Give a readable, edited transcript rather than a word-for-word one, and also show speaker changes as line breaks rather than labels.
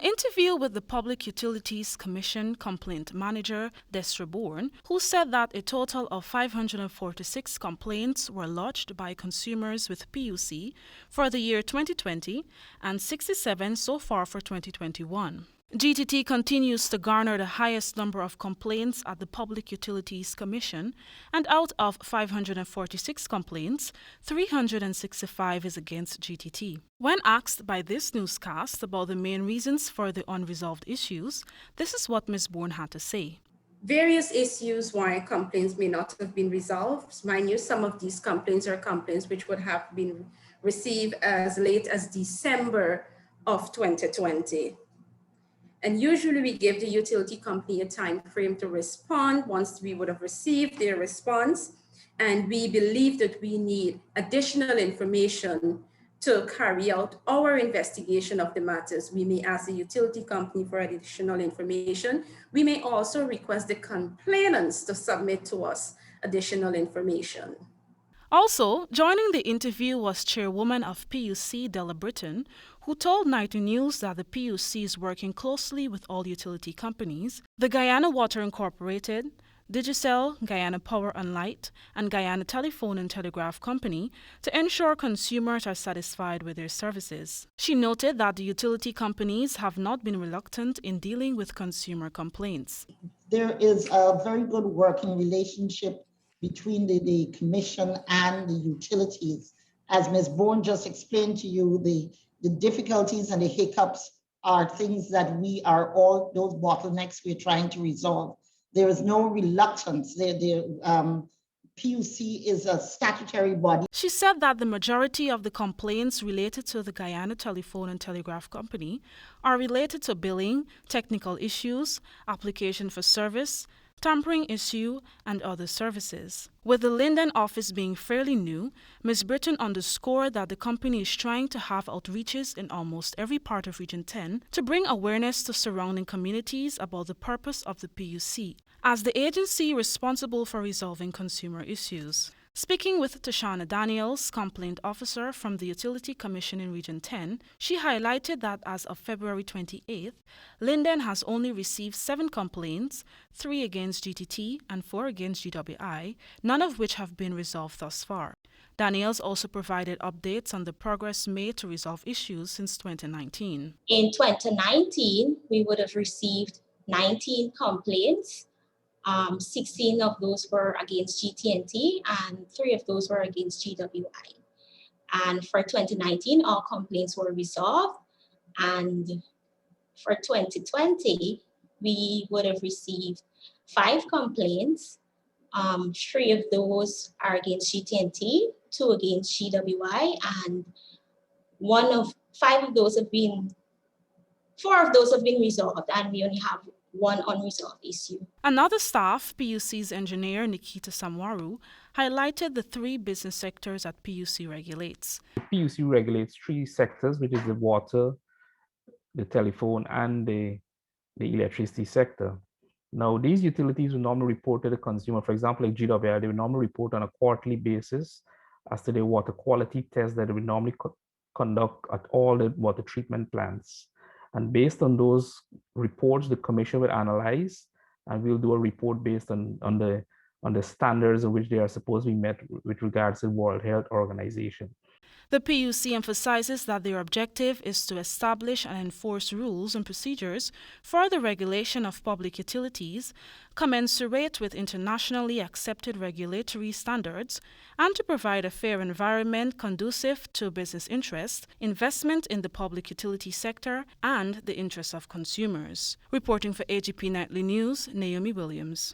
interview with the Public Utilities Commission complaint manager, Destra, who said that a total of 546 complaints were lodged by consumers with PUC for the year 2020 and 67 so far for 2021. GTT continues to garner the highest number of complaints at the Public Utilities Commission, and out of 546 complaints, 365 is against GTT. When asked by this newscast about the main reasons for the unresolved issues, this is what Ms. Bourne had to say.
Various issues why complaints may not have been resolved. Mind you, some of these complaints are complaints which would have been received as late as December of 2020. And usually we give the utility company a time frame to respond once we would have received their response. And we believe that we need additional information to carry out our investigation of the matters. We may ask the utility company for additional information. We may also request the complainants to submit to us additional information.
Also, joining the interview was Chairwoman of PUC, DELA BRITTON, who told Nightly News that the PUC is working closely with all utility companies, the Guyana Water Incorporated, Digicel, Guyana Power and Light, and Guyana Telephone and Telegraph Company to ensure consumers are satisfied with their services. She noted that the utility companies have not been reluctant in dealing with consumer complaints.
There is a very good working relationship between the commission and the utilities. As Ms. Bourne just explained to you, the difficulties and the hiccups are things that we are all, those bottlenecks we're trying to resolve. There is no reluctance. PUC is a statutory body.
She said that the majority of the complaints related to the Guyana Telephone and Telegraph Company are related to billing, technical issues, application for service, tampering issue, and other services. With the Linden office being fairly new, Ms. Britton underscored that the company is trying to have outreaches in almost every part of Region 10 to bring awareness to surrounding communities about the purpose of the PUC, as the agency responsible for resolving consumer issues. Speaking with TASHANNA Daniels, complaint officer from the Utility Commission in Region 10, she highlighted that as of February 28th, Linden has only received 7 complaints, 3 against GTT and 4 against GWI, none of which have been resolved thus far. Daniels also provided updates on the progress made to resolve issues since 2019.
In 2019, we would have received 19 complaints. 16 of those were against GT&T and 3 of those were against GWI. And for 2019, all complaints were resolved. And for 2020, we would have received 5 complaints. 3 of those are against GT&T, 2 against GWI, and 4 of those have been resolved, and we only have 1 unresolved issue.
Another staff, PUC's engineer Nikita Samwaru, highlighted the 3 business sectors that PUC regulates.
PUC regulates 3 sectors, which is the water, the telephone, and the electricity sector. Now, these utilities will normally report to the consumer. For example, like GWI, they will normally report on a quarterly basis as to their water quality tests that they will normally conduct at all the water treatment plants. And based on those reports, the commission will analyze, and we'll do a report based on the standards in which they are supposed to be met with regards to the World Health Organization.
The PUC emphasizes that their objective is to establish and enforce rules and procedures for the regulation of public utilities commensurate with internationally accepted regulatory standards, and to provide a fair environment conducive to business interest, investment in the public utility sector, and the interests of consumers. Reporting for AGP Nightly News, Naomi Williams.